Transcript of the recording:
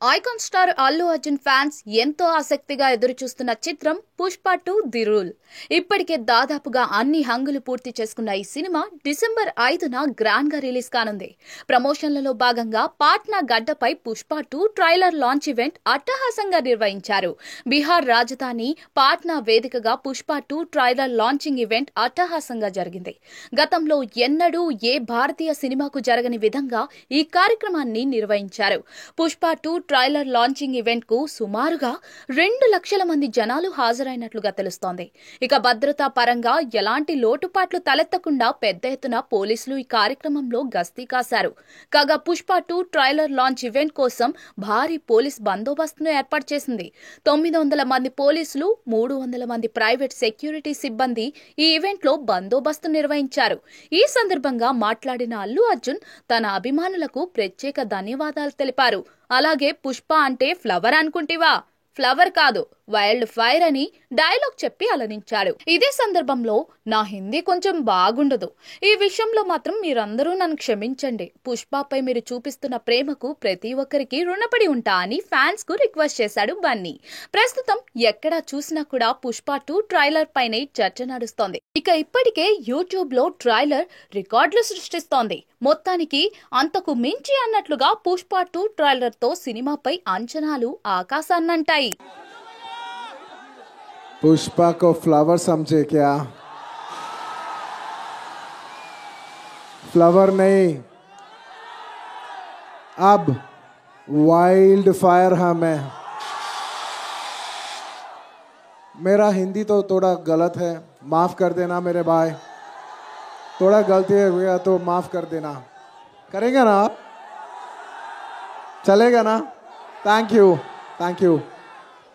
Icon star Allu Arjun fans ఎంతో ఆసక్తిగా ఎదురుచూస్తున్న చిత్రం పుష్ప 2 ది రూల్. ఇప్పటికే దాదాపుగా అన్ని హంగులు పూర్తి చేసుకున్న ఈ సినిమా డిసెంబర్ 5న గ్రాండ్ గా రిలీజ్ కానుంది. ప్రమోషన్లలో భాగంగా పాట్నా గడ్డపై పుష్ప 2 ట్రైలర్ లాంచ్ ఈవెంట్ అట్టహాసంగా నిర్వహించారు. బీహార్ రాజధాని పాట్నా వేదికగా పుష్ప 2 ట్రైలర్ లాంచింగ్ ఈవెంట్ అట్టహాసంగా జరిగింది. గతంలో ఎన్నడూ ఏ భారతీయ సినిమాకు జరగని విధంగా ఈ కార్యక్రమాన్ని నిర్వహించారు. పుష్ప 2 ట్రైలర్ లాంచింగ్ ఈవెంట్ కు సుమారుగా 2 లక్షల మంది జనాలు హాజరైనట్లుగా తెలుస్తోంది. ఇక భద్రతా పరంగా ఎలాంటి లోటుపాట్లు తలెత్తకుండా పెద్ద ఎత్తున పోలీసులు ఈ కార్యక్రమంలో గస్తీ కాశారు. కాగా పుష్ప 2 ట్రైలర్ లాంచ్ ఈవెంట్ కోసం భారీ పోలీస్ బందోబస్తును ఏర్పాటు చేసింది. 900 మంది పోలీసులు, 300 మంది ప్రైవేట్ సెక్యూరిటీ సిబ్బంది ఈ ఈవెంట్ లో బందోబస్తు నిర్వహించారు. ఈ సందర్భంగా మాట్లాడిన అల్లు అర్జున్ తన అభిమానులకు ప్రత్యేక ధన్యవాదాలు తెలిపారు. అలాగే పుష్ప అంటే ఫ్లవర్ అనుకుంటివా? ఫ్లవర్ కాదు, వైల్డ్ ఫైర్ అని డైలాగ్ చెప్పి అలరించాడు. ఇదే సందర్భంలో నా హిందీ కొంచెం బాగుండదు, ఈ విషయంలో మాత్రం మీరందరూ నన్ను క్షమించండి. పుష్పపై మీరు చూపిస్తున్న ప్రేమకు ప్రతి ఒక్కరికి రుణపడి ఉంటా అని ఫ్యాన్స్ కు రిక్వెస్ట్ చేశాడు బన్నీ. ప్రస్తుతం ఎక్కడా చూసినా కూడా పుష్ప 2 ట్రైలర్ పైనే చర్చ నడుస్తోంది. ఇక ఇప్పటికే యూట్యూబ్ లో ట్రైలర్ రికార్డులు సృష్టిస్తోంది. మొత్తానికి అంతకు మించి అన్నట్లుగా పుష్ప 2 ట్రైలర్ తో సినిమాపై అంచనాలు ఆకాశాన్నంటాయి. पुष्पा को फ्लावर समझे क्या? फ्लावर नहीं, अब वाइल्ड फायर हमें। मेरा हिंदी तो थोड़ा गलत है, माफ़ कर देना मेरे भाई, थोड़ा गलती हो गया तो माफ़ कर देना। करेंगे ना आप? चलेगा ना? Thank you, thank you.